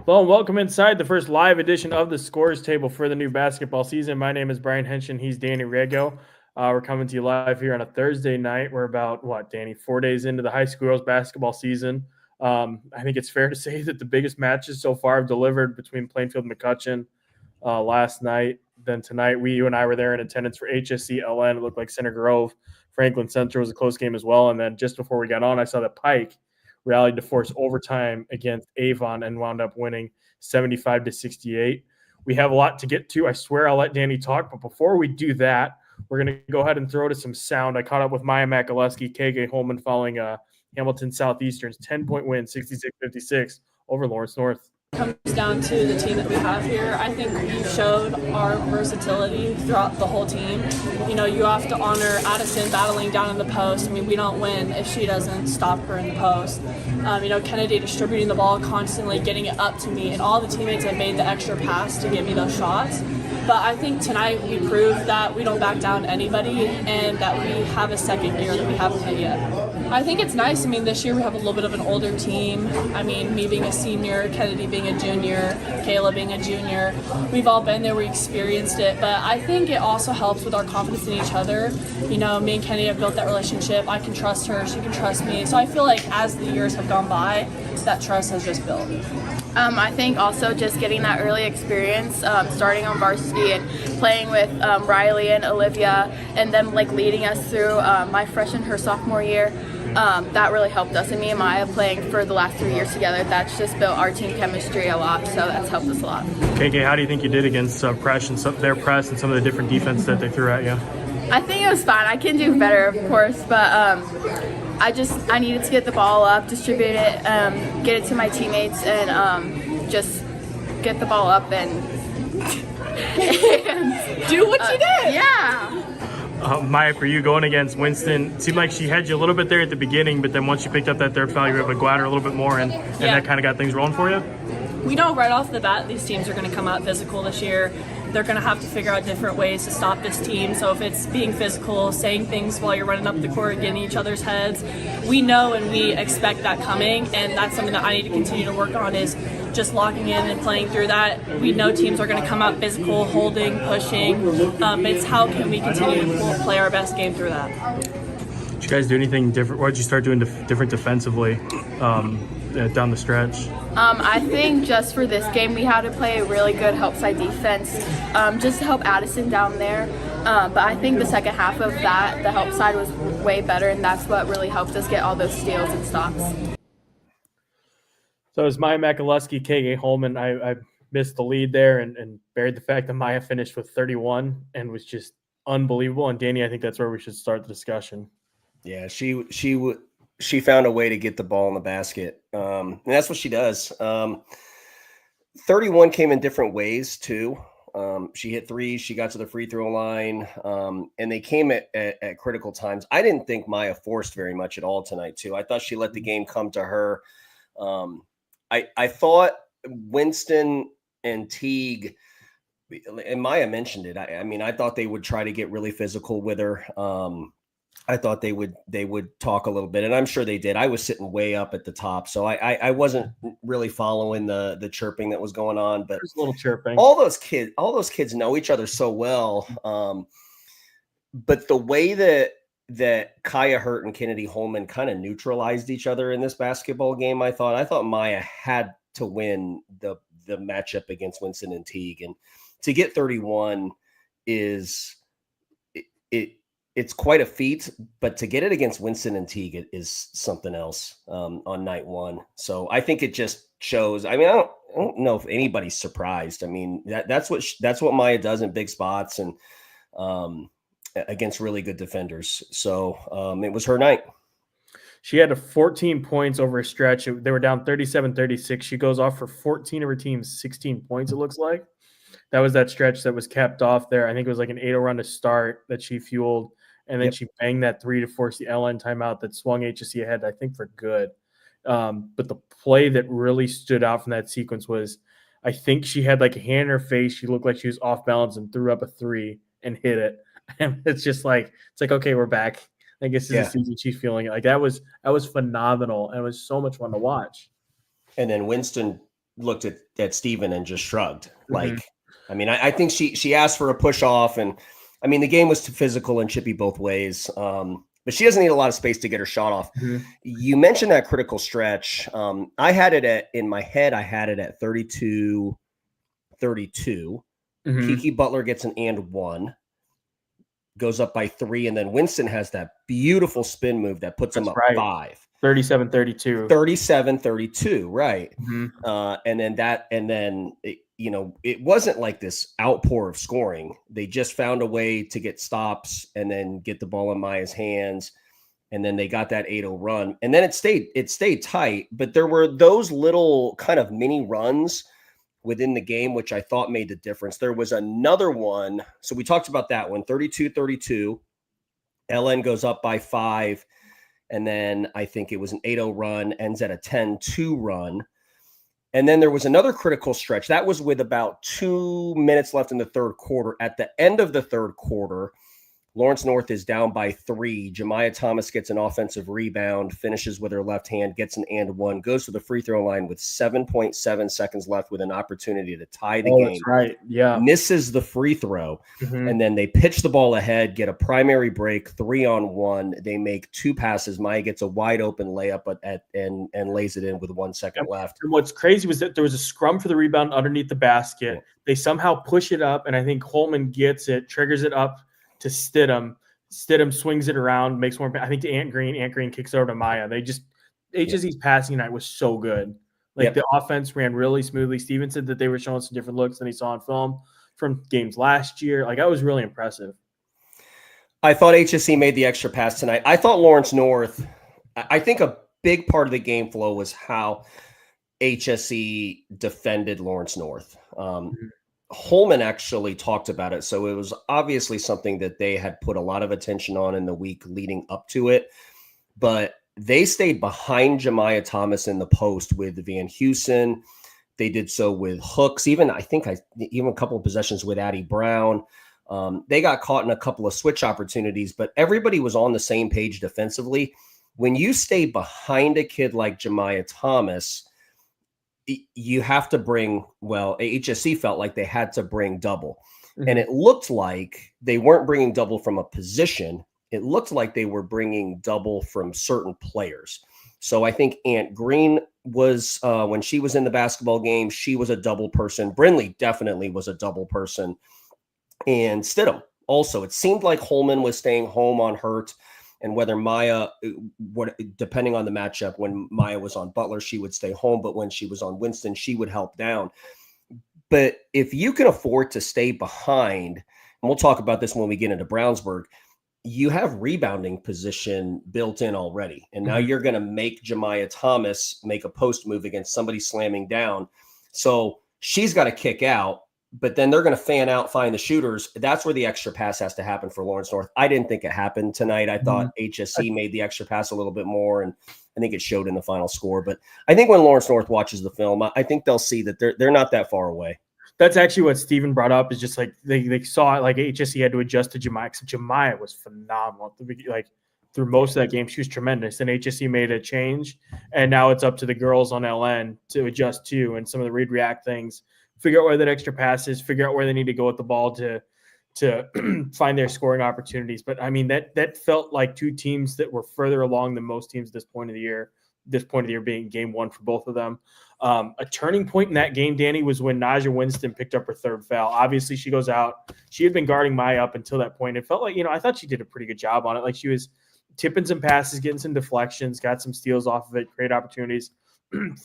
Hello and welcome inside the first live edition of the Scores Table for the new basketball season. My name is Brian Haenchen. He's Danny Riego. We're coming to you live here on a Thursday night. We're about, Danny, 4 days into the high school girls basketball season. I think it's fair to say that the biggest matches so far have delivered between Plainfield and McCutcheon last night. Then tonight, you and I were there in attendance for HSC LN. It looked like Center Grove. Franklin Central was a close game as well. And then just before we got on, I saw that Pike rallied to force overtime against Avon and wound up winning 75-68. We have a lot to get to. I swear I'll let Danny talk, but before we do that, we're going to go ahead and throw to some sound. I caught up with Maya McCutcheon, KK Holman following Hamilton Southeastern's 10-point win, 66-56 over Lawrence North. Comes down to the team that we have here. I think we've showed our versatility throughout the whole team. You know, you have to honor Addison battling down in the post. I mean, we don't win if she doesn't stop her in the post. Kennedy distributing the ball constantly, getting it up to me, and all the teammates have made the extra pass to get me those shots. But I think tonight we proved that we don't back down to anybody and that we have a second year that we haven't hit yet. I think it's nice. I mean, this year we have a little bit of an older team. I mean, me being a senior, Kennedy being a junior, Kayla being a junior. We've all been there, we experienced it. But I think it also helps with our confidence in each other. You know, me and Kennedy have built that relationship. I can trust her, she can trust me. So I feel like as the years have gone by, that trust has just built. I think also just getting that early experience, starting on varsity and playing with Riley and Olivia, and them leading us through my freshman, her sophomore year. That really helped us, and me and Maya playing for the last 3 years together. That's just built our team chemistry a lot, so that's helped us a lot. KK, how do you think you did against their press and some of the different defense that they threw at you? I think it was fine. I can do better, of course, but I needed to get the ball up, distribute it, get it to my teammates, and just get the ball up and Do what you did! Yeah. Maya, for you going against Winston, seemed like she had you a little bit there at the beginning, but then once you picked up that third foul, you were able to go at her a little bit more, and that kind of got things rolling for you? We know right off the bat these teams are going to come out physical this year. They're going to have to figure out different ways to stop this team. So if it's being physical, saying things while you're running up the court, getting each other's heads, we know and we expect that coming, and that's something that I need to continue to work on, is just locking in and playing through that. We know teams are going to come out physical, holding, pushing. It's how can we continue to play our best game through that. Did you guys do anything different? What did you start doing different defensively down the stretch? I think just for this game, we had to play a really good help side defense, just to help Addison down there. But I think the second half of that, the help side was way better, and that's what really helped us get all those steals and stops. So as Maya McCutcheon, KK Holman, I missed the lead there and buried the fact that Maya finished with 31 and was just unbelievable. And Danny, I think that's where we should start the discussion. Yeah, she found a way to get the ball in the basket, and that's what she does. 31 came in different ways too. She hit threes, she got to the free throw line, and they came at critical times. I didn't think Maya forced very much at all tonight too. I thought she let the game come to her. I thought Winston and Teague, and Maya mentioned it. I thought they would try to get really physical with her. I thought they would talk a little bit, and I'm sure they did. I was sitting way up at the top, so I wasn't really following the chirping that was going on. But there's a little chirping. All those kids know each other so well. But the way that Kaya Hurt and Kennedy Holman kind of neutralized each other in this basketball game, I thought Maya had to win the matchup against Winston and Teague, and to get 31 is it's quite a feat, but to get it against Winston and Teague, it is something else on night one. So I think it just shows. I don't know if anybody's surprised. I mean, that's what Maya does in big spots and against really good defenders. So it was her night. She had 14 points over a stretch. They were down 37-36. She goes off for 14 of her team's 16 points, it looks like. That was that stretch that was capped off there. I think it was like an 8-0 run to start that she fueled. And then she banged that three to force the LN timeout that swung HSC ahead, I think, for good. But the play that really stood out from that sequence was, I think she had like a hand in her face. She looked like she was off balance and threw up a three and hit it. And it's just like, okay, we're back. I guess this is the season she's feeling it. Like that was phenomenal. And it was so much fun to watch. And then Winston looked at Steven and just shrugged. Like, I mean, I think she asked for a push off, and I mean, the game was too physical and chippy both ways. But she doesn't need a lot of space to get her shot off. You mentioned that critical stretch. I had it in my head, I had it at 32-32. Kiki Butler gets an and one, goes up by 3, and then Winston has that beautiful spin move that puts him up 5. 37-32. 37-32, right. And then it wasn't like this outpour of scoring. They just found a way to get stops and then get the ball in Maya's hands. And then they got that 8-0 run. And then it stayed tight, but there were those little kind of mini runs within the game, which I thought made the difference. There was another one. So we talked about that one, 32-32. LN goes up by 5. And then I think it was an 8-0 run, ends at a 10-2 run. And then there was another critical stretch. That was with about 2 minutes left in the third quarter. At the end of the third quarter, Lawrence North is down by 3. Jemiah Thomas gets an offensive rebound, finishes with her left hand, gets an and one, goes to the free throw line with 7.7 seconds left with an opportunity to tie the game. That's right. Yeah. Misses the free throw. And then they pitch the ball ahead, get a primary break, 3-on-1. They make 2 passes. Maya gets a wide open layup and lays it in with 1 second left. And what's crazy was that there was a scrum for the rebound underneath the basket. They somehow push it up, and I think Holman gets it, triggers it up to Stidham. Stidham swings it around, makes more. I think to Ant Green. Ant Green kicks it over to Maya. HSE's passing night was so good. The offense ran really smoothly. Steven said that they were showing some different looks than he saw on film from games last year. That was really impressive. I thought HSE made the extra pass tonight. I thought Lawrence North, I think a big part of the game flow was how HSE defended Lawrence North. Holman actually talked about it. So it was obviously something that they had put a lot of attention on in the week leading up to it. But they stayed behind Jemiah Thomas in the post with Van Heusen. They did so with hooks. Even a couple of possessions with Addie Brown. They got caught in a couple of switch opportunities, but everybody was on the same page defensively. When you stay behind a kid like Jemiah Thomas, you have to bring, HSC felt like they had to bring double. And it looked like they weren't bringing double from a position. It looked like they were bringing double from certain players. So I think Ant Green was, when she was in the basketball game, she was a double person. Brindley definitely was a double person. And Stidham also. It seemed like Holman was staying home on Hurt. And whether Maya, depending on the matchup, when Maya was on Butler, she would stay home. But when she was on Winston, she would help down. But if you can afford to stay behind, and we'll talk about this when we get into Brownsburg, you have rebounding position built in already. And now you're going to make Jemiah Thomas make a post move against somebody slamming down. So she's got to kick out. But then they're going to fan out, find the shooters. That's where the extra pass has to happen for Lawrence North. I didn't think it happened tonight. I thought HSC made the extra pass a little bit more, and I think it showed in the final score. But I think when Lawrence North watches the film, I think they'll see that they're not that far away. That's actually what Steven brought up, is just they saw it, HSC had to adjust to Jemiah. Jemiah was phenomenal. Through most of that game, she was tremendous. And HSC made a change, and now it's up to the girls on LN to adjust to, and some of the read react things. Figure out where that extra pass is, figure out where they need to go with the ball to find their scoring opportunities. But I mean, that felt like two teams that were further along than most teams this point of the year being game one for both of them. A turning point in that game, Danny, was when Naja Winston picked up her third foul. Obviously she goes out. She had been guarding Maya up until that point. It felt like, I thought she did a pretty good job on it. She was tipping some passes, getting some deflections, got some steals off of it, great opportunities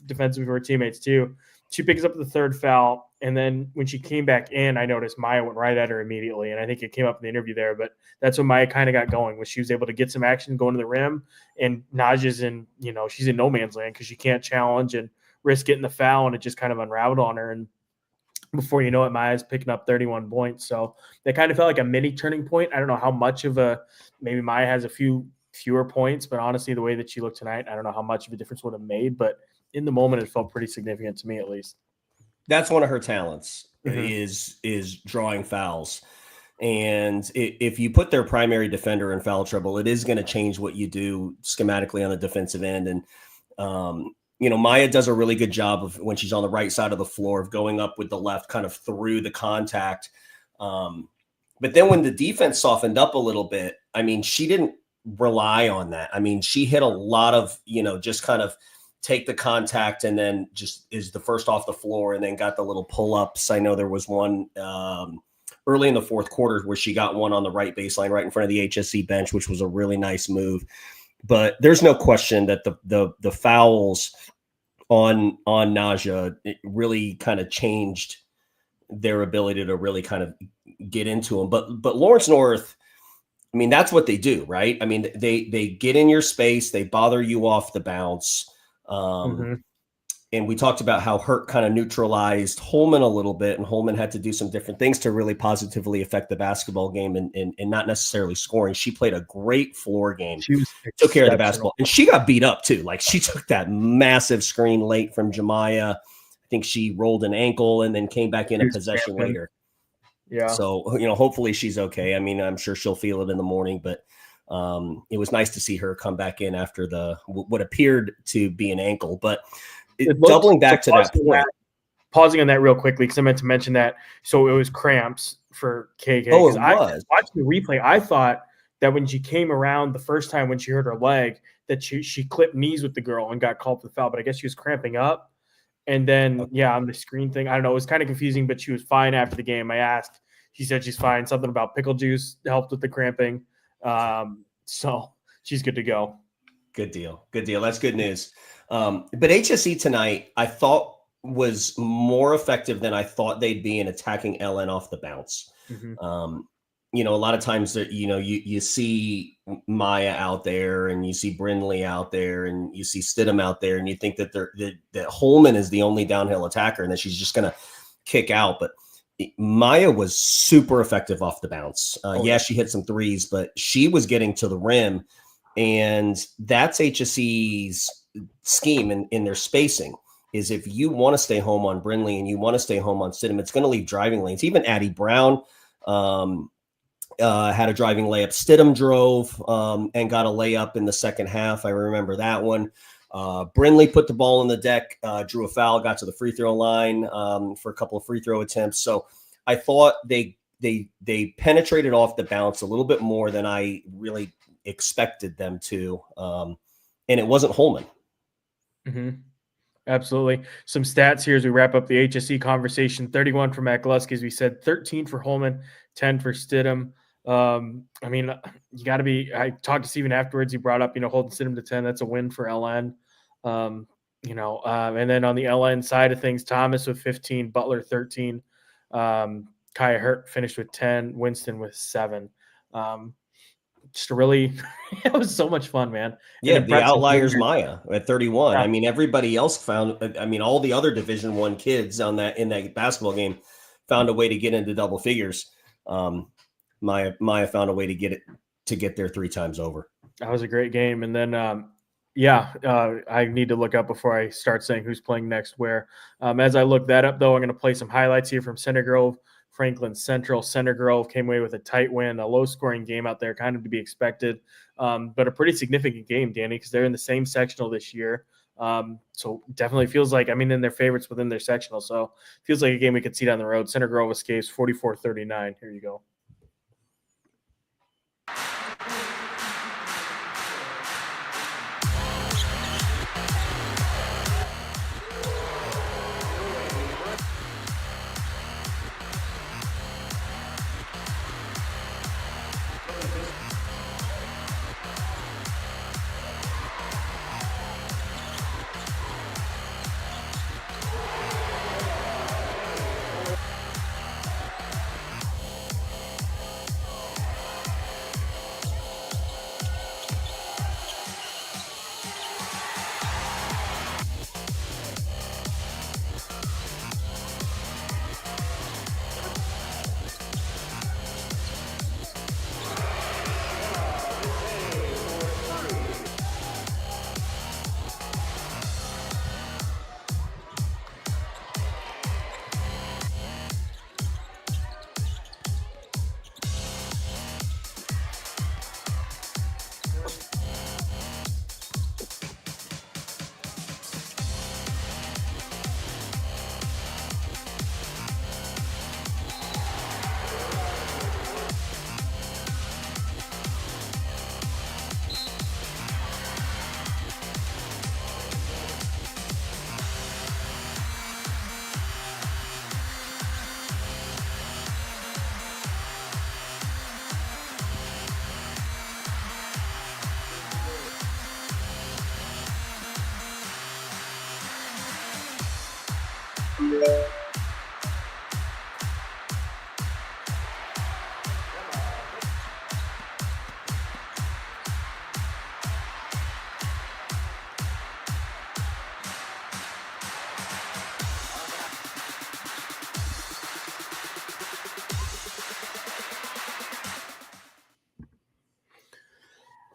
defensively for her teammates too. She picks up the third foul, and then when she came back in, I noticed Maya went right at her immediately, and I think it came up in the interview there, but that's when Maya kind of got going, when she was able to get some action going to the rim, and Naja's in, she's in no man's land because she can't challenge and risk getting the foul, and it just kind of unraveled on her, and before you know it, Maya's picking up 31 points, so that kind of felt like a mini turning point. I don't know how much of maybe Maya has a few fewer points, but honestly, the way that she looked tonight, I don't know how much of a difference would have made, but in the moment, it felt pretty significant to me, at least. That's one of her talents, is drawing fouls. And if you put their primary defender in foul trouble, it is going to change what you do schematically on the defensive end. And Maya does a really good job of when she's on the right side of the floor of going up with the left kind of through the contact. But then when the defense softened up a little bit, I mean, she didn't rely on that. I mean, she hit a lot of, just kind of take the contact and then just is the first off the floor and then got the little pull-ups. I know there was one early in the fourth quarter where she got one on the right baseline right in front of the HSC bench, which was a really nice move. But there's no question that the fouls on Naja, it really kind of changed their ability to really kind of get into them. But Lawrence North, I mean, that's what they do, right? I mean, they get in your space, they bother you off the bounce. And we talked about how Hurt kind of neutralized Holman a little bit, and Holman had to do some different things to really positively affect the basketball game and not necessarily scoring. She played a great floor game. She took care of the basketball, and she got beat up too. Like, she took that massive screen late from Jemiah. I think she rolled an ankle and then came back in a possession later. Yeah. So, hopefully she's okay. I mean, I'm sure she'll feel it in the morning, but it was nice to see her come back in after what appeared to be an ankle. But doubling back to that point. Pausing on that real quickly, because I meant to mention that. So it was cramps for KK. Oh, it was. I watched the replay. I thought that when she came around the first time when she hurt her leg, that she clipped knees with the girl and got called for the foul. But I guess she was cramping up. And then, on the screen thing, I don't know. It was kind of confusing, but she was fine after the game. I asked. She said she's fine. Something about pickle juice helped with the cramping. So she's good to go. Good deal. That's good news. But HSE tonight, I thought was more effective than I thought they'd be in attacking LN off the bounce. A lot of times that, you see Maya out there and you see Brindley out there and you see Stidham out there and you think that that Holman is the only downhill attacker and that she's just going to kick out. But Maya was super effective off the bounce. She hit some threes, but she was getting to the rim, and that's HSE's scheme in their spacing. Is if you want to stay home on Brindley and you want to stay home on Stidham, it's going to leave driving lanes. Even Addie Brown had a driving layup. Stidham drove and got a layup in the second half. I remember that one. Brindley put the ball in the deck, drew a foul, got to the free throw line for a couple of free throw attempts. So I thought they penetrated off the bounce a little bit more than I really expected them to. And it wasn't Holman. Absolutely. Some stats here as we wrap up the HSE conversation. 31 for McCluskey, as we said, 13 for Holman, 10 for Stidham. I mean, you got to be – I talked to Steven afterwards. He brought up, holding Stidham to 10. That's a win for LN. And then on the LN side of things, Thomas with 15, Butler 13, Kaya Hurt finished with 10, Winston with 7. Just really – it was so much fun, man. Yeah, the outliers Maya at 31. Yeah. I mean, everybody else found – I mean, all the other Division I kids in that basketball game found a way to get into double figures. Maya found a way to get there 3 times over. That was a great game. And then, I need to look up before I start saying who's playing next where. As I look that up, though, I'm going to play some highlights here from Center Grove, Franklin Central. Center Grove came away with a tight win, a low-scoring game out there, kind of to be expected, but a pretty significant game, Danny, because they're in the same sectional this year. So definitely feels like, and they're favorites within their sectional, so feels like a game we could see down the road. Center Grove escapes 44-39. Here you go.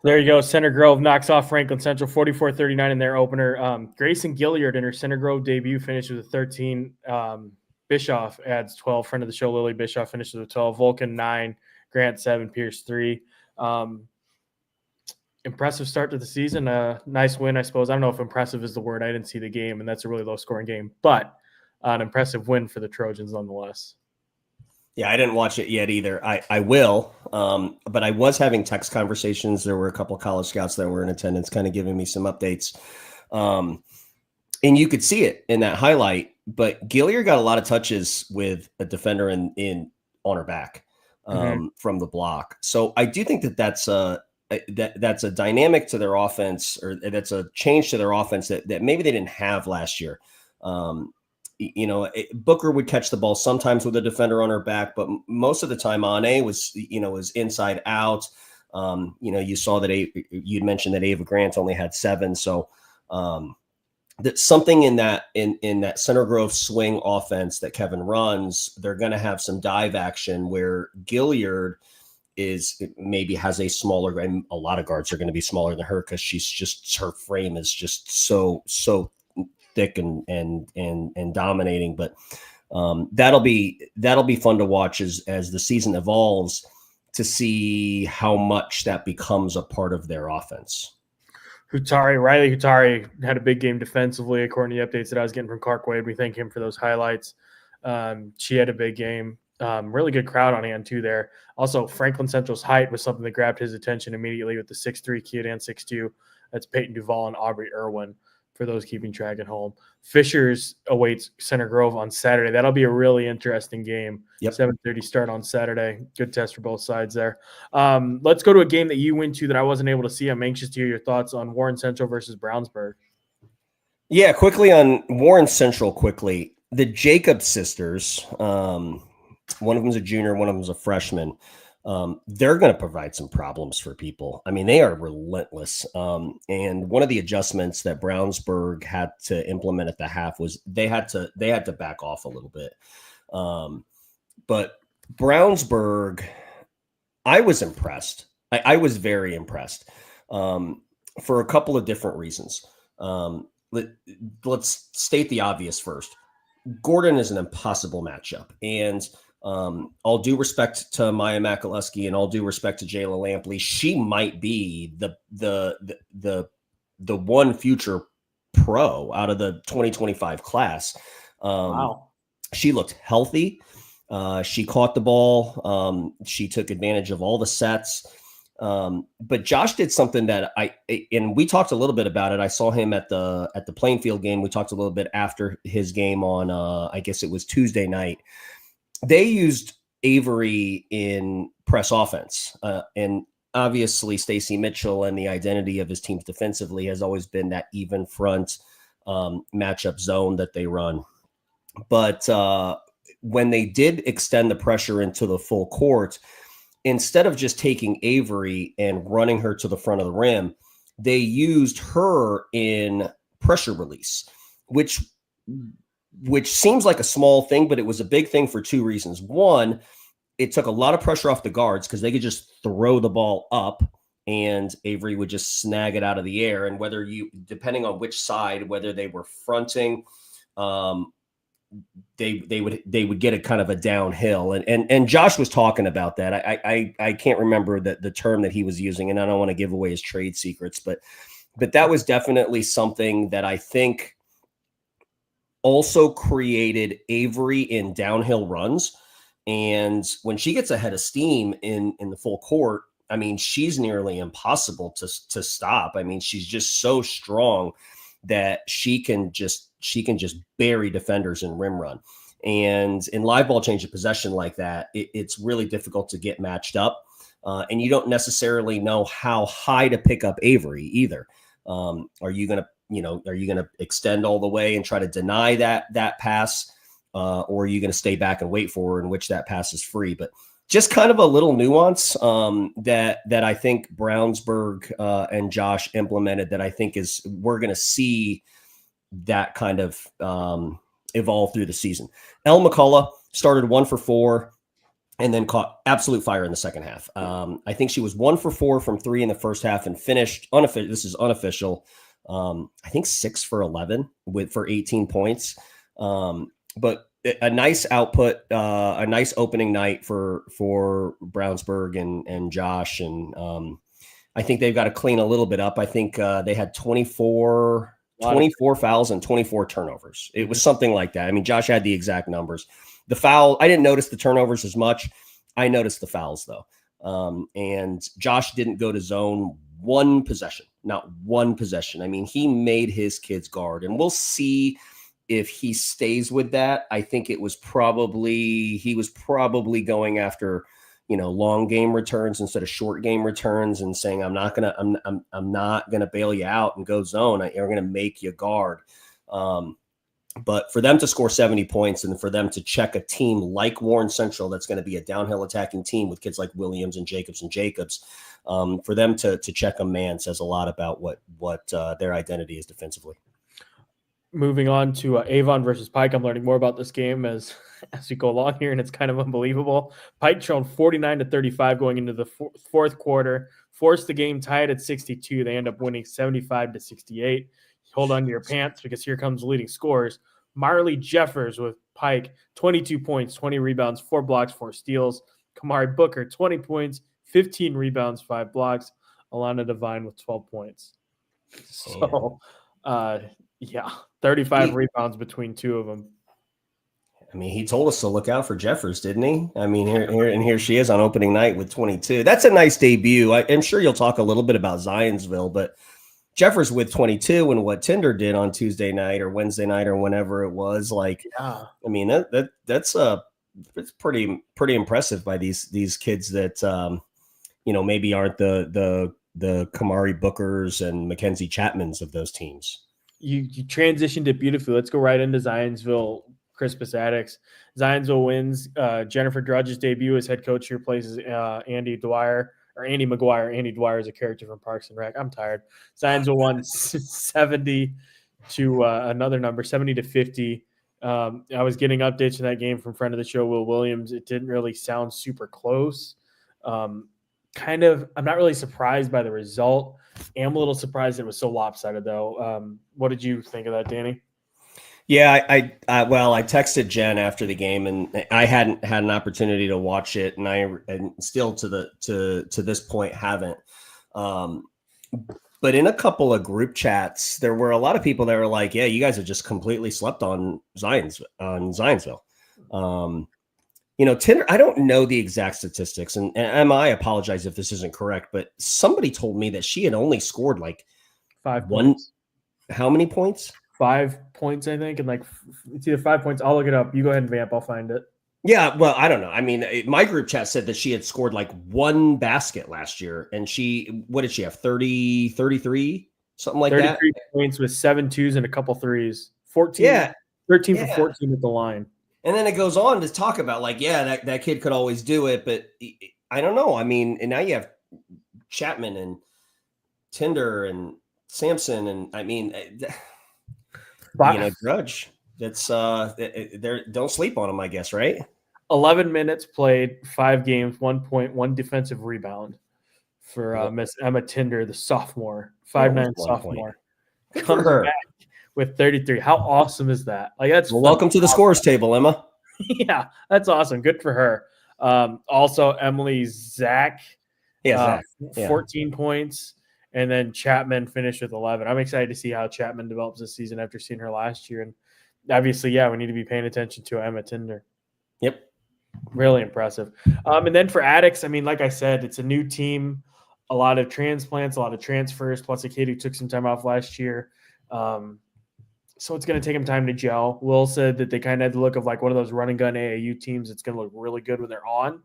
There you go. Center Grove knocks off Franklin Central 44-39 in their opener. Grayson Gilliard in her Center Grove debut finished with a 13. Bischoff adds 12. Friend of the show, Lily Bischoff finishes with 12. Vulcan 9. Grant 7. Pierce 3. Impressive start to the season. Nice win, I suppose. I don't know if impressive is the word. I didn't see the game, and that's a really low-scoring game. But an impressive win for the Trojans nonetheless. Yeah, I didn't watch it yet either. I will, but I was having text conversations. There were a couple of college scouts that were in attendance kind of giving me some updates. And you could see it in that highlight, but Gilliard got a lot of touches with a defender on her back from the block. So I do think that's a dynamic to their offense, or that's a change to their offense that maybe they didn't have last year. Booker would catch the ball sometimes with a defender on her back, but most of the time Ane was inside out. You saw that you'd mentioned that Ava Grant only had 7. So that something in that Center Grove swing offense that Kevin runs, they're going to have some dive action where Gilliard maybe has a smaller, and a lot of guards are going to be smaller than her because her frame is just so thick and dominating, but that'll be fun to watch as the season evolves to see how much that becomes a part of their offense. Riley Hutari had a big game defensively, according to the updates that I was getting from Clark Wade. We thank him for those highlights. She had a big game. Really good crowd on hand too there. Also, Franklin Central's height was something that grabbed his attention immediately with the 6'3" kid and 6'2". That's Peyton Duvall and Aubrey Irwin. For those keeping track at home. Fishers awaits Center Grove on Saturday. That'll be a really interesting game. Yep. 7:30 start on Saturday. Good test for both sides there. Let's go to a game that you went to that I wasn't able to see. I'm anxious to hear your thoughts on Warren Central versus Brownsburg. Yeah, quickly on Warren Central, the Jacobs sisters, one of them's a junior, one of them's a freshman. They're going to provide some problems for people. I mean, they are relentless. And one of the adjustments that Brownsburg had to implement at the half was they had to back off a little bit. But Brownsburg, I was impressed. I was very impressed for a couple of different reasons. Let's state the obvious first. Gordon is an impossible matchup, and all due respect to Maya Makaluski and all due respect to Jayla Lampley, she might be the one future pro out of the 2025 class. Wow. She looked healthy. She caught the ball. She took advantage of all the sets. But Josh did something that and we talked a little bit about it. I saw him at the Plainfield game. We talked a little bit after his game on, I guess it was Tuesday night. They used Avery in press offense. And obviously Stacey Mitchell and the identity of his teams defensively has always been that even front matchup zone that they run. But when they did extend the pressure into the full court, instead of just taking Avery and running her to the front of the rim, they used her in pressure release, which seems like a small thing, but it was a big thing for two reasons. One, it took a lot of pressure off the guards because they could just throw the ball up and Avery would just snag it out of the air. And depending on which side, whether they were fronting, they would get a kind of a downhill. And Josh was talking about that. I can't remember the term that he was using, and I don't want to give away his trade secrets, but that was definitely something that I think also created Avery in downhill runs. And when she gets ahead of steam in the full court, I mean, she's nearly impossible to stop. I mean, she's just so strong that she can just bury defenders in rim run. And in live ball change of possession like that, it's really difficult to get matched up. And you don't necessarily know how high to pick up Avery either. Are you going to are you going to extend all the way and try to deny that pass, or are you going to stay back and wait for in which that pass is free? But just kind of a little nuance that I think Brownsburg and Josh implemented that I think we're going to see that kind of evolve through the season. Elle McCullough started 1 for 4 and then caught absolute fire in the second half. I think she was 1 for 4 from 3 in the first half and finished unofficial. This is unofficial. I think 6 for 11 for 18 points. But a nice output, a nice opening night for Brownsburg and Josh. And I think they've got to clean a little bit up. I think they had 24 fouls and 24 turnovers. It was something like that. I mean, Josh had the exact numbers. The foul, I didn't notice the turnovers as much. I noticed the fouls though. And Josh didn't go to zone one possession, not one possession. I mean, he made his kids guard, and we'll see if he stays with that. I think he was probably going after, long game returns instead of short game returns and saying, I'm not gonna bail you out and go zone. I'm going to make you guard. But for them to score 70 points and for them to check a team like Warren Central, that's going to be a downhill attacking team with kids like Williams and Jacobs, for them to check a man says a lot about what their identity is defensively. Moving on to Avon versus Pike. I'm learning more about this game as we go along here, and it's kind of unbelievable. Pike trailed 49-35 going into the fourth quarter, forced the game tied at 62. They end up winning 75-68. Hold on to your pants because here comes the leading scorers. Marley Jeffers with Pike, 22 points, 20 rebounds, 4 blocks, 4 steals. Kamari Booker, 20 points, 15 rebounds, 5 blocks. Alana Devine with 12 points. So, 35 rebounds between two of them. I mean, he told us to look out for Jeffers, didn't he? I mean, here she is on opening night with 22. That's a nice debut. I'm sure you'll talk a little bit about Zionsville, but Jeffers with 22 and what Tinder did on Tuesday night or Wednesday night or whenever it was, I mean, that's pretty impressive by these kids that maybe aren't the Kamari Bookers and Mackenzie Chapmans of those teams. You transitioned it beautifully. Let's go right into Zionsville-Crispus Attucks. Zionsville wins. Jennifer Drudge's debut as head coach here places Andy McGuire. Andy Dwyer is a character from Parks and Rec. I'm tired. Zionsville won 70 to another number, 70-50. I was getting updates in that game from friend of the show, Will Williams. It didn't really sound super close. I'm not really surprised by the result. I'm a little surprised it was so lopsided, though. What did you think of that, Danny? Yeah, I texted Jen after the game, and I hadn't had an opportunity to watch it, and I still to this point haven't. But in a couple of group chats, there were a lot of people that were like, "Yeah, you guys have just completely slept on Zionsville." Tinder. I don't know the exact statistics, and I apologize if this isn't correct, but somebody told me that she had only scored like 5 points. How many points? 5 points, I think, and it's either 5 points. I'll look it up. You go ahead and vamp. I'll find it. Yeah, well, I don't know. I mean, my group chat said that she had scored like 1 basket last year, and what did she have? 30, 33, something like 33 that. 33 points with 7 twos and a couple threes. 13 for 14 at the line. And then it goes on to talk about that kid could always do it, but I don't know. I mean, and now you have Chapman and Tinder and Sampson, and I mean. Drudge. That's don't sleep on him, I guess, right? 11 minutes played, 5 games, 1 point, 1 defensive rebound for Miss Emma Tinder, the sophomore, 5'9" sophomore. Comes back with 33. How awesome is that? Welcome to the scores table, Emma. Yeah, that's awesome. Good for her. Also, Emily Zach, 14 points. And then Chapman finished with 11. I'm excited to see how Chapman develops this season after seeing her last year. And obviously, we need to be paying attention to Emma Tinder. Yep. Really impressive. And then for Attucks, I mean, like I said, it's a new team, a lot of transplants, a lot of transfers, plus a kid who took some time off last year. So it's going to take them time to gel. Will said that they kind of had the look of like one of those run and gun AAU teams that's going to look really good when they're on.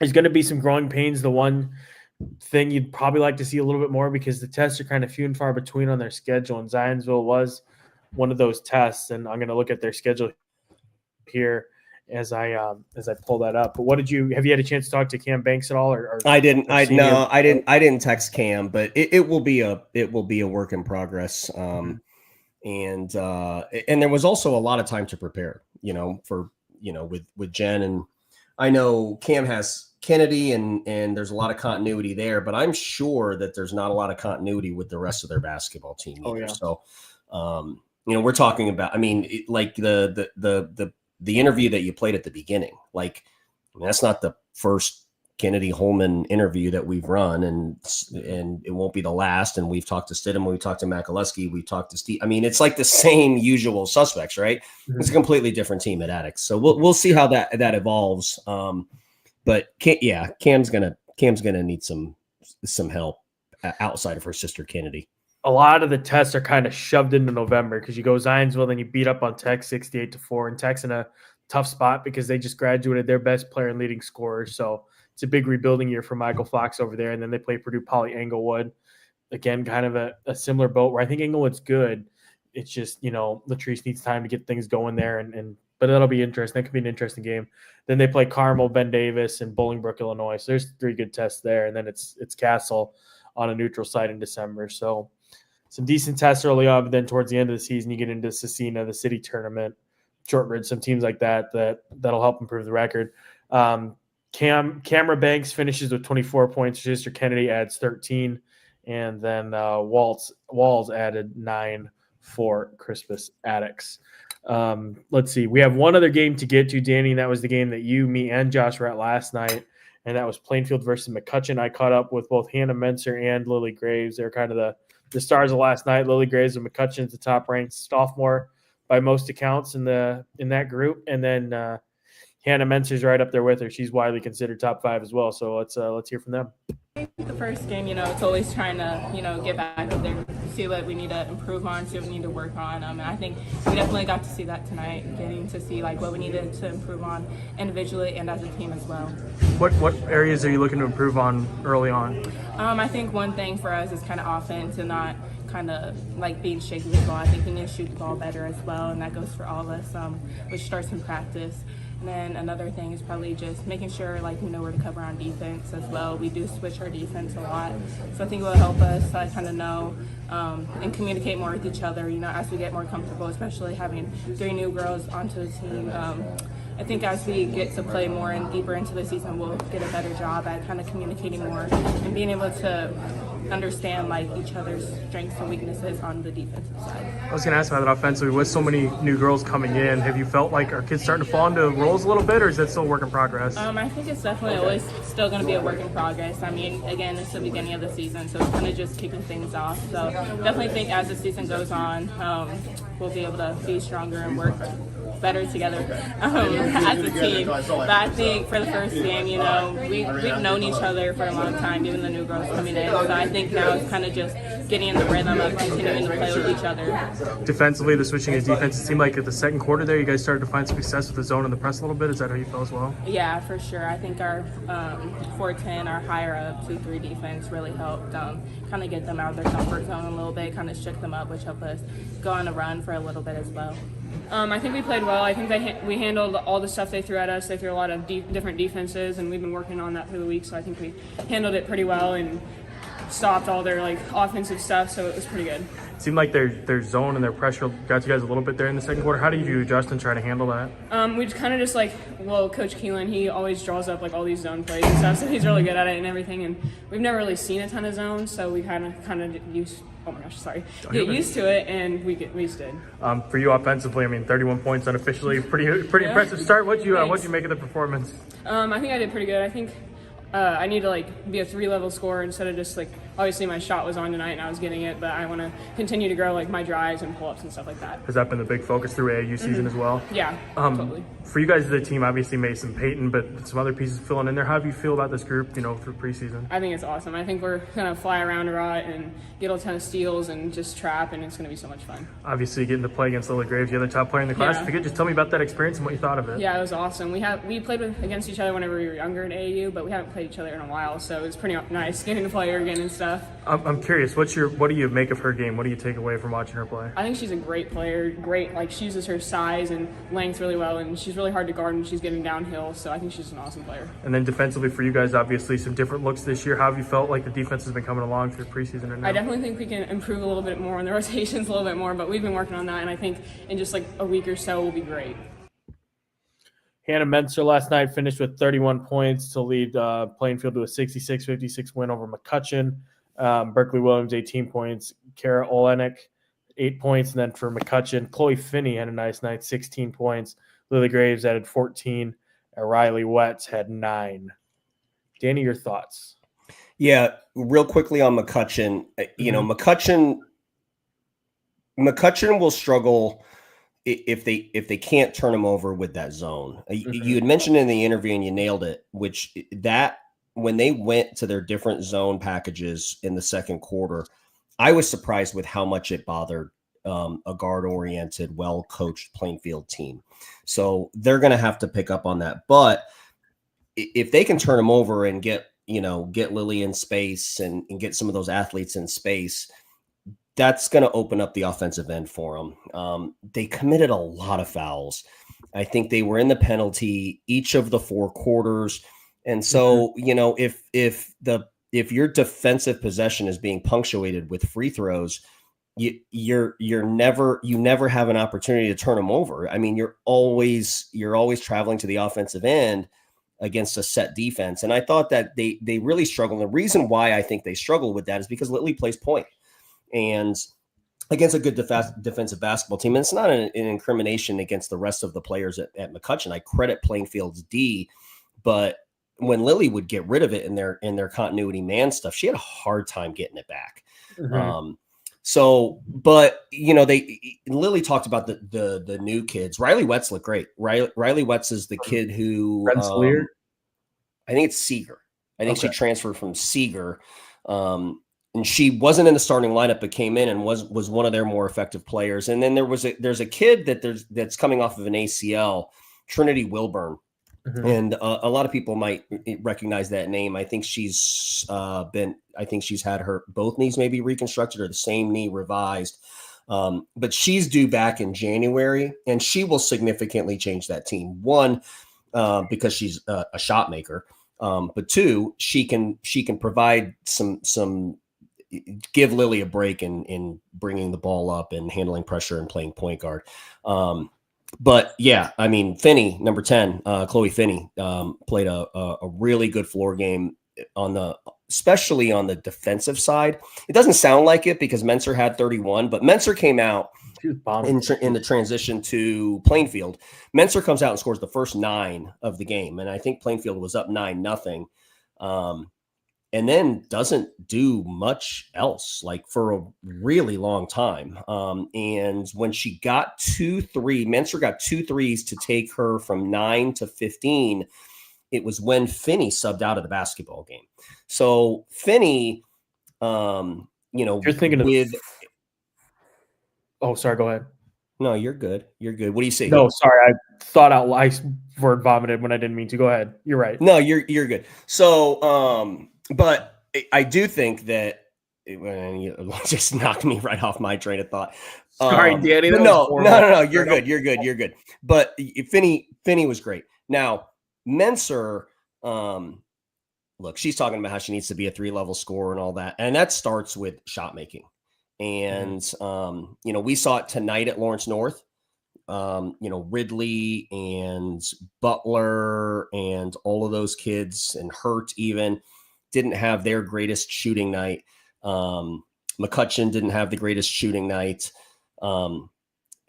There's going to be some growing pains. The one thing you'd probably like to see a little bit more because the tests are kind of few and far between on their schedule, and Zionsville was one of those tests. And I'm going to look at their schedule here as I pull that up. But have you had a chance to talk to Cam Banks at all? Or I didn't text Cam, but it will be a work in progress. And there was also a lot of time to prepare, with Jen, and I know Cam has Kennedy and there's a lot of continuity there, but I'm sure that there's not a lot of continuity with the rest of their basketball team either. So, we're talking about, like the interview that you played at the beginning, that's not the first Kennedy Holman interview that we've run, and it won't be the last. And we've talked to Stidham, we've talked to Mikuleski, we've talked to Steve. It's like the same usual suspects, right? Mm-hmm. It's a completely different team at Attucks. So we'll see how that evolves. But Cam's gonna need some help outside of her sister Kennedy. A lot of the tests are kind of shoved into November because you go Zionsville, then you beat up on Tech 68-4, and Tech's in a tough spot because they just graduated their best player and leading scorer. So it's a big rebuilding year for Michael Fox over there. And then they play Purdue Poly Englewood. Again, kind of a similar boat where I think Englewood's good. It's just, Latrice needs time to get things going there. But that'll be interesting. That could be an interesting game. Then they play Carmel, Ben Davis, and Bolingbrook, Illinois. So there's 3 good tests there. And then it's Castle on a neutral site in December. So some decent tests early on, but then towards the end of the season, you get into Cecina, the city tournament, Shortridge, some teams like that'll help improve the record. Camera Banks finishes with 24 points. Her sister Kennedy adds 13, and then Walls added 9 for Crispus Attucks. Let's see. We have one other game to get to, Danny, and that was the game that you, me, and Josh were at last night, and that was Plainfield versus McCutcheon. I caught up with both Hannah Menser and Lily Graves. They're kind of the stars of last night. Lily Graves of McCutcheon is the top-ranked sophomore by most accounts in that group, and then Hannah Menser's right up there with her. She's widely considered top 5 as well. So let's hear from them. The first game, it's always trying to, get back up there, see what we need to improve on, see what we need to work on. And I think we definitely got to see that tonight, getting to see what we needed to improve on individually and as a team as well. What areas are you looking to improve on early on? I think one thing for us is kind of offense and not kind of being shaky with the ball. I think we need to shoot the ball better as well, and that goes for all of us, which starts in practice. And then another thing is probably just making sure we know where to cover on defense as well. We do switch our defense a lot, so I think it will help us kind of know and communicate more with each other, as we get more comfortable, especially having 3 new girls onto the team. I think as we get to play more and deeper into the season, we'll get a better job at kind of communicating more and being able to understand each other's strengths and weaknesses on the defensive side. I was going to ask about that offensively. With so many new girls coming in, have you felt like our kids starting to fall into roles a little bit, or is that still a work in progress? I think it's definitely always still going to be a work in progress. Again, it's the beginning of the season, so it's kind of just kicking things off. So definitely think as the season goes on, we'll be able to be stronger and work better together as a team. But I think for the first game, we've known each other for a long time, even the new girls coming in. So I think now it's kind of just getting in the rhythm of continuing to play with each other. Defensively, the switching is defense. It seemed like at the second quarter there, you guys started to find success with the zone and the press a little bit. Is that how you felt as well? Yeah, for sure. I think our 4-10, our higher up 2-3 defense really helped kind of get them out of their comfort zone a little bit, kind of shook them up, which helped us go on a run for a little bit as well. I think we played well. I think we handled all the stuff they threw at us. They threw a lot of different defenses, and we've been working on that for the week, so I think we handled it pretty well and stopped all their offensive stuff, so it was pretty good. It seemed like their zone and their pressure got you guys a little bit there in the second quarter. How did you adjust and try to handle that? We just kind of just Coach Keelan, he always draws up all these zone plays and stuff, so he's really good at it and everything, and we've never really seen a ton of zones, so we kind of get used to it, and we just did. For you offensively, 31 points unofficially, pretty impressive start. What'd you make of the performance? I think I did pretty good. I think I need to be a 3-level scorer instead of just obviously my shot was on tonight and I was getting it, but I want to continue to grow like my drives and pull-ups and stuff like that. Has that been the big focus through AAU season as well? Yeah, totally. For you guys, the team, obviously Mason Payton, but some other pieces filling in there. How do you feel about this group, through preseason? I think it's awesome. I think we're going to fly around a lot and get a ton of steals and just trap, and it's going to be so much fun. Obviously, getting to play against Lily Graves, the other top player in the class. Yeah. If you could just tell me about that experience and what you thought of it. Yeah, it was awesome. We played against each other whenever we were younger in AAU, but we haven't played each other in a while, so it was pretty nice getting to play her again and stuff. I'm curious, what do you make of her game? What do you take away from watching her play? I think she's a great player. Great, she uses her size and length really well, and she's really hard to guard when she's getting downhill. So I think she's an awesome player. And then defensively for you guys, obviously some different looks this year. How have you felt like the defense has been coming along through preseason and now? I definitely think we can improve a little bit more on the rotations, a little bit more, but we've been working on that, and I think in just a week or so we'll be great. Hannah Menser last night finished with 31 points to lead Plainfield to a 66-56 win over McCutcheon. Berkeley Williams, 18 points. Kara Olenek, 8 points. And then for McCutcheon, Chloe Finney had a nice night, 16 points. Lily Graves added 14. And Riley Wetz had 9. Danny, your thoughts? Yeah, real quickly on McCutcheon. McCutcheon will struggle if they can't turn them over with that zone. You had mentioned in the interview, and you nailed it, which that when they went to their different zone packages in the second quarter, I was surprised with how much it bothered a guard-oriented, well-coached Plainfield team. So they're going to have to pick up on that. But if they can turn them over and get Lily in space and get some of those athletes in space, that's going to open up the offensive end for them. They committed a lot of fouls. I think they were in the penalty each of the 4 quarters. And so, if your defensive possession is being punctuated with free throws, you never have an opportunity to turn them over. I mean, you're always traveling to the offensive end against a set defense. And I thought that they really struggled. The reason why I think they struggle with that is because Lily plays point. And against a good defensive basketball team, and it's not an incrimination against the rest of the players at McCutcheon. I credit Plainfield's D, but when Lily would get rid of it in their continuity man stuff, she had a hard time getting it back. Lily talked about the new kids. Riley Wetz looked great. Riley Wetz is the kid who I think it's Seeger. I think she transferred from Seeger. And she wasn't in the starting lineup, but came in and was one of their more effective players. And then there's a kid that's coming off of an ACL, Trinity Wilburn. And a lot of people might recognize that name. I think she's had her both knees maybe reconstructed or the same knee revised. But she's due back in January, and she will significantly change that team. One, because she's a shot maker, but two, she can provide some give Lily a break in bringing the ball up and handling pressure and playing point guard. But yeah, I mean, Finney, number 10, Chloe Finney, played a really good floor game especially on the defensive side. It doesn't sound like it because Menser had 31, but Menser came out in the transition to Plainfield. Menser comes out and scores the first 9 of the game. And I think Plainfield was up 9-0. And then doesn't do much else for a really long time. And when she got Menser got 2 threes to take her from 9 to 15. It was when Finney subbed out of the basketball game. So Finney, you're thinking oh, sorry, go ahead. No, you're good. You're good. What do you say? No, sorry. I thought out loud. I word vomited when I didn't mean to. Go ahead. You're right. No, you're good. So, but I do think that you just knocked me right off my train of thought. Sorry, Danny. No. You're good. You're good. But Finney was great. Now, Menser, look, she's talking about how she needs to be a 3-level scorer and all that. And that starts with shot making. And, we saw it tonight at Lawrence North. Ridley and Butler and all of those kids and Hurt even didn't have their greatest shooting night. McCutcheon didn't have the greatest shooting night.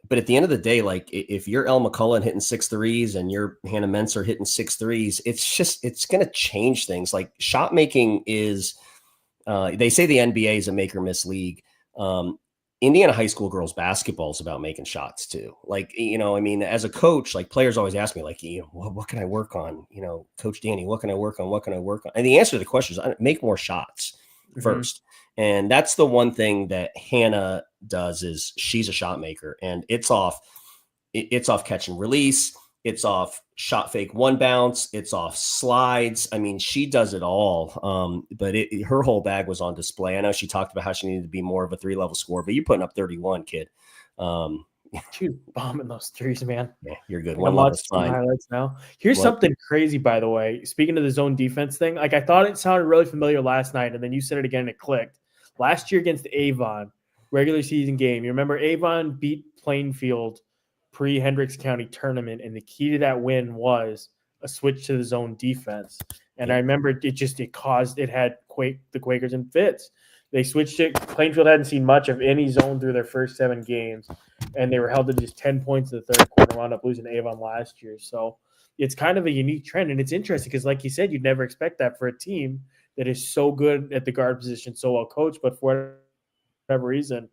But at the end of the day, if you're Elle McCullough hitting 6 threes and you're Hannah Menser hitting 6 threes, it's going to change things. Shot making is They say the NBA is a make or miss league. Indiana high school girls basketball is about making shots too. Like, I mean, as a coach, like players always ask me, like, what can I work on? Coach Danny, what can I work on? What can I work on? And the answer to the question is make more shots first. And that's the one thing that Hannah does is she's a shot maker, and it's off catch and release. It's off shot fake one bounce. It's off slides. I mean, she does it all. But her whole bag was on display. I know she talked about how she needed to be more of a 3-level scorer, but you're putting up 31, kid. She's bombing those threes, man. Yeah, you're good. One level is fine. Highlights now. Here's something crazy, by the way. Speaking of the zone defense thing, like I thought it sounded really familiar last night, and then you said it again and it clicked. Last year against Avon, regular season game, you remember Avon beat Plainfield pre-Hendricks County tournament, and the key to that win was a switch to the zone defense. And I remember it had the Quakers in fits. They switched it. Plainfield hadn't seen much of any zone through their first 7 games, and they were held to just 10 points in the third quarter, wound up losing to Avon last year. So it's kind of a unique trend, and it's interesting because, like you said, you'd never expect that for a team that is so good at the guard position, so well coached, but for whatever reason,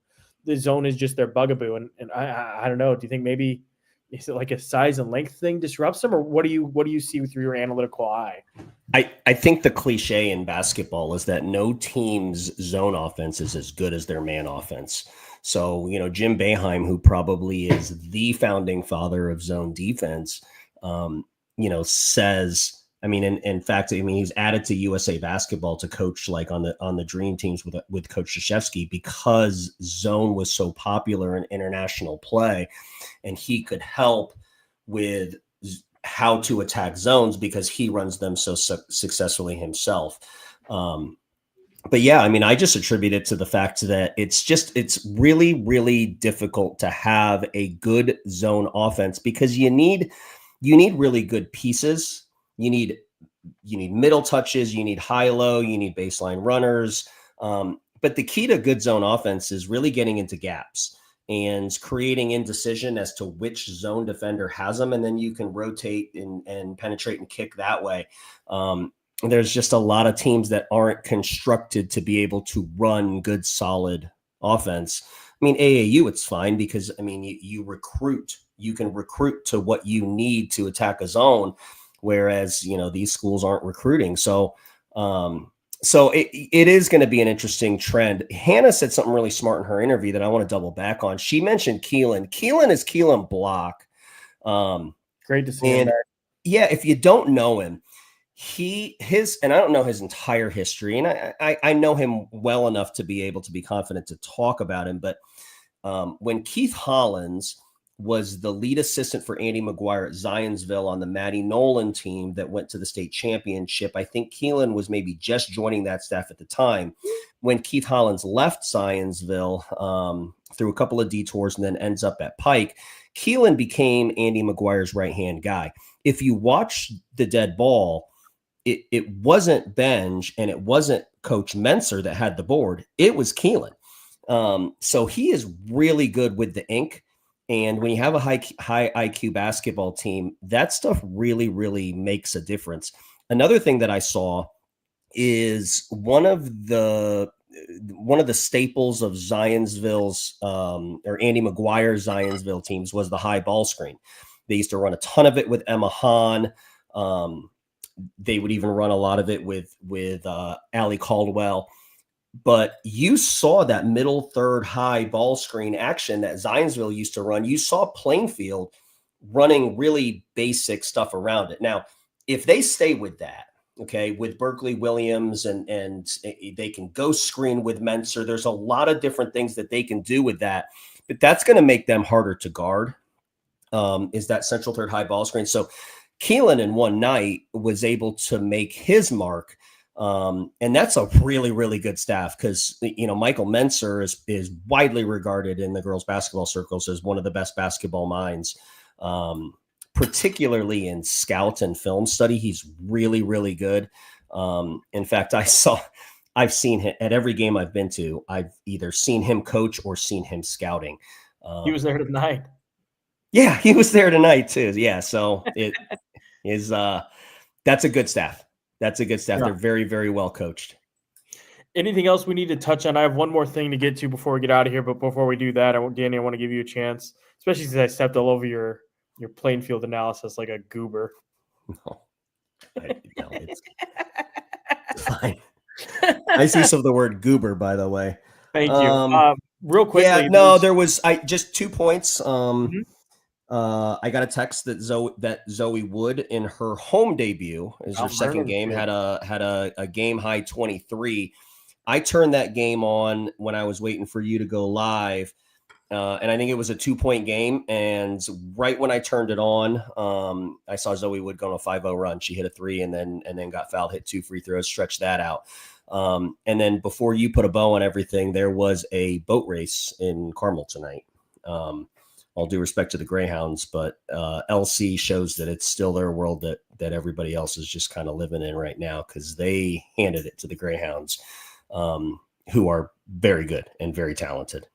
the zone is just their bugaboo. And I don't know. Do you think maybe is it like a size and length thing disrupts them, or what do you see through your analytical eye? I think the cliche in basketball is that no team's zone offense is as good as their man offense. So, Jim Boeheim, who probably is the founding father of zone defense, says, I mean, in fact, he's added to USA Basketball to coach like on the dream teams with Coach Krzyzewski because zone was so popular in international play, and he could help with how to attack zones because he runs them so successfully himself. But yeah, I mean, I just attribute it to the fact that it's really, really difficult to have a good zone offense because you need really good pieces. You need middle touches, you need high-low, you need baseline runners. But the key to good zone offense is really getting into gaps and creating indecision as to which zone defender has them. And then you can rotate and penetrate and kick that way. There's just a lot of teams that aren't constructed to be able to run good, solid offense. I mean, AAU, it's fine because, I mean, you can recruit to what you need to attack a zone. Whereas, these schools aren't recruiting. So it is going to be an interesting trend. Hannah said something really smart in her interview that I want to double back on. She mentioned Keelan. Keelan is Keelan Block. Great to see him back. Yeah, if you don't know him, and I don't know his entire history, and I know him well enough to be able to be confident to talk about him. But when Keith Hollins was the lead assistant for Andy McGuire at Zionsville on the Maddie Nolan team that went to the state championship. I think Keelan was maybe just joining that staff at the time. When Keith Hollins left Zionsville through a couple of detours and then ends up at Pike, Keelan became Andy McGuire's right-hand guy. If you watch the dead ball, it wasn't Benj and it wasn't Coach Menser that had the board. It was Keelan. So he is really good with the ink. And when you have a high IQ basketball team, that stuff really, really makes a difference. Another thing that I saw is one of the staples of Zionsville's or Andy McGuire's Zionsville teams was the high ball screen. They used to run a ton of it with Emma Hahn. They would even run a lot of it with Allie Caldwell. But you saw that middle third high ball screen action that Zionsville used to run. You saw Plainfield running really basic stuff around it. Now, if they stay with that, okay, with Berkeley Williams and they can go screen with Menser, there's a lot of different things that they can do with that. But that's going to make them harder to guard, is that central third high ball screen. So Keelan in one night was able to make his mark. And that's a really, really good staff because, Michael Menser is widely regarded in the girls basketball circles as one of the best basketball minds, particularly in scout and film study. He's really, really good. In fact, I've seen him at every game I've been to. I've either seen him coach or seen him scouting. He was there tonight. Yeah, he was there tonight too. Yeah. So it is, that's a good staff. That's a good staff. Yeah. They're very, very well coached. Anything else we need to touch on? I have one more thing to get to before we get out of here, but before we do that, Danny, I want to give you a chance, especially since I stepped all over your Plainfield analysis like a goober. No, no, it's fine. Nice use of the word goober, by the way. Thank you. Real quickly. Yeah, no, there was just 2 points. Mhm. I got a text that Zoe Wood in her home debut is her second game had a game high 23. I turned that game on when I was waiting for you to go live. And I think it was a 2-point game. And right when I turned it on, I saw Zoe Wood go on a 5-0 run. She hit a 3 and then got fouled, hit 2 free throws, stretched that out. And then before you put a bow on everything, there was a boat race in Carmel tonight. All due respect to the Greyhounds, but LC shows that it's still their world that everybody else is just kind of living in right now, because they handed it to the Greyhounds, who are very good and very talented.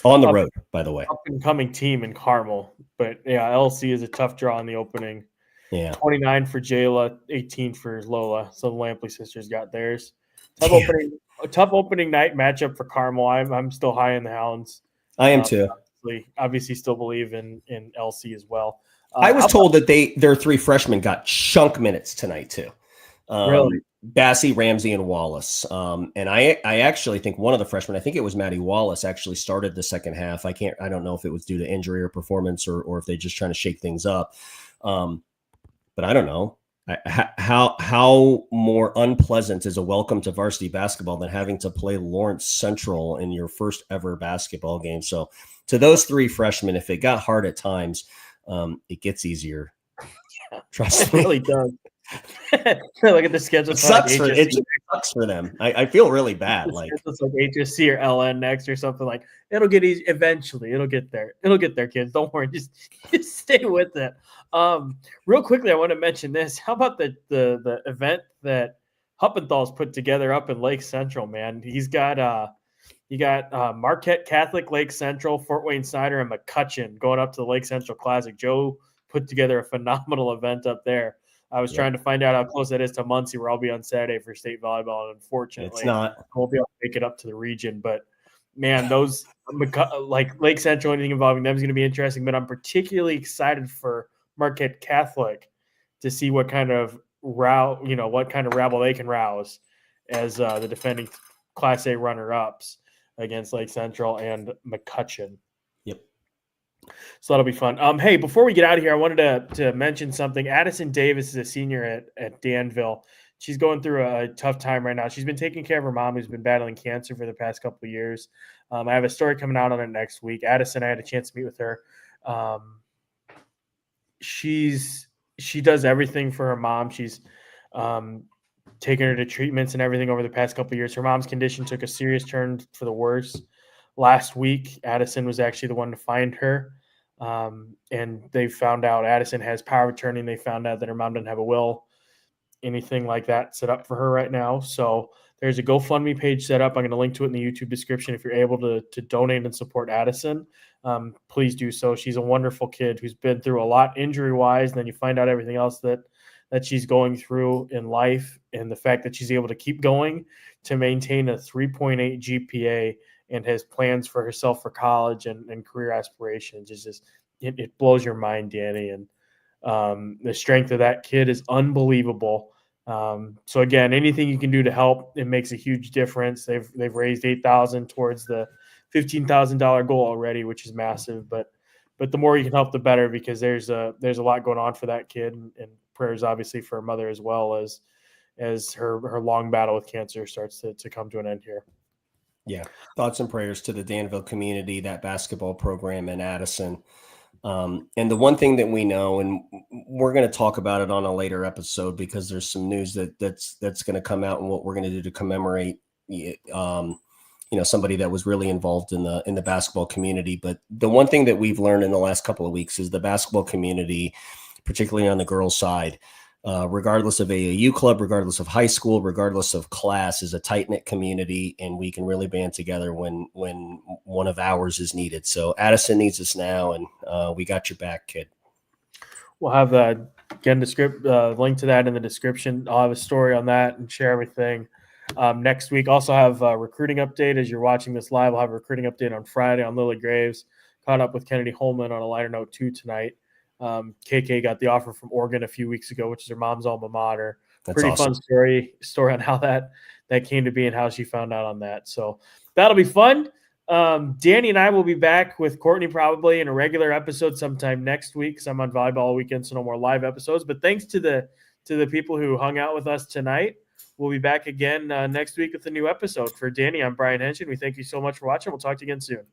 On the road, by the way. Up and coming team in Carmel. But yeah, LC is a tough draw in the opening. Yeah. 29 for Jayla, 18 for Lola. So the Lampley sisters got theirs. Tough opening night matchup for Carmel. I'm still high in the Hounds. I am too. Obviously still believe in LC as well. I was told that their 3 freshmen got chunk minutes tonight too. Really? Bassie, Ramsey, and Wallace. And I actually think one of the freshmen, I think it was Maddie Wallace, actually started the second half. I don't know if it was due to injury or performance or if they're just trying to shake things up. But I don't know. How more unpleasant is a welcome to varsity basketball than having to play Lawrence Central in your first ever basketball game? So to those 3 freshmen, if it got hard at times, it gets easier. Yeah, trust me. It really does. Look at the schedule. It sucks for them. I feel really bad. It's like HSC or LN next or something. Like, it'll get easy eventually. It'll get there. It'll get there, kids. Don't worry. Just stay with it. Real quickly, I want to mention this. How about the event that Huppenthal's put together up in Lake Central, man? He's got Marquette Catholic, Lake Central, Fort Wayne Snyder, and McCutcheon going up to the Lake Central Classic. Joe put together a phenomenal event up there. I was trying to find out how close that is to Muncie, where I'll be on Saturday for state volleyball, and unfortunately, it's not. I won't be able to make it up to the region. But man, those like Lake Central, anything involving them is going to be interesting. But I'm particularly excited for Marquette Catholic to see what kind of rabble they can rouse as the defending Class A runner-ups against Lake Central and McCutcheon. Yep. So that'll be fun. Hey, before we get out of here, I wanted to mention something. Addison Davis is a senior at Danville. She's going through a tough time right now. She's been taking care of her mom, who's been battling cancer for the past couple of years. I have a story coming out on it next week. Addison, I had a chance to meet with her. She does everything for her mom. She's taken her to treatments and everything over the past couple of years. Her mom's condition took a serious turn for the worse. Last week, Addison was actually the one to find her. And they found out Addison has power of attorney. And they found out that her mom doesn't have a will, anything like that set up for her right now. So there's a GoFundMe page set up. I'm going to link to it in the YouTube description. If you're able to donate and support Addison, please do so. She's a wonderful kid who's been through a lot injury-wise. And then you find out everything else that she's going through in life, and the fact that she's able to keep going to maintain a 3.8 GPA and has plans for herself for college and career aspirations. It's just, it blows your mind, Danny. And the strength of that kid is unbelievable. So again, anything you can do to help, it makes a huge difference. They've raised $8,000 towards the $15,000 goal already, which is massive. But the more you can help, the better, because there's a lot going on for that kid, and prayers obviously for her mother as well, as her long battle with cancer starts to come to an end here. Yeah. Thoughts and prayers to the Danville community, that basketball program in Addison. And the one thing that we know, and we're going to talk about it on a later episode, because there's some news that's going to come out and what we're going to do to commemorate, somebody that was really involved in the basketball community. But the one thing that we've learned in the last couple of weeks is the basketball community, particularly on the girls' side, regardless of AAU club, regardless of high school, regardless of class, is a tight-knit community, and we can really band together when one of ours is needed. So Addison needs us now, and we got your back, kid. We'll have link to that in the description. I'll have a story on that and share everything. next week. Also have a recruiting update as you're watching this live. I'll have a recruiting update on Friday on Lily Graves. Caught up with Kennedy Holman on a lighter note too tonight. KK got the offer from Oregon a few weeks ago, which is her mom's alma mater. That's Pretty awesome. fun story on how that came to be and how she found out on that. So that'll be fun. Danny and I will be back with Courtney probably in a regular episode sometime next week because I'm on volleyball weekend, so no more live episodes. But thanks to the people who hung out with us tonight. We'll be back again next week with a new episode. For Danny, I'm Brian Haenchen. We thank you so much for watching. We'll talk to you again soon.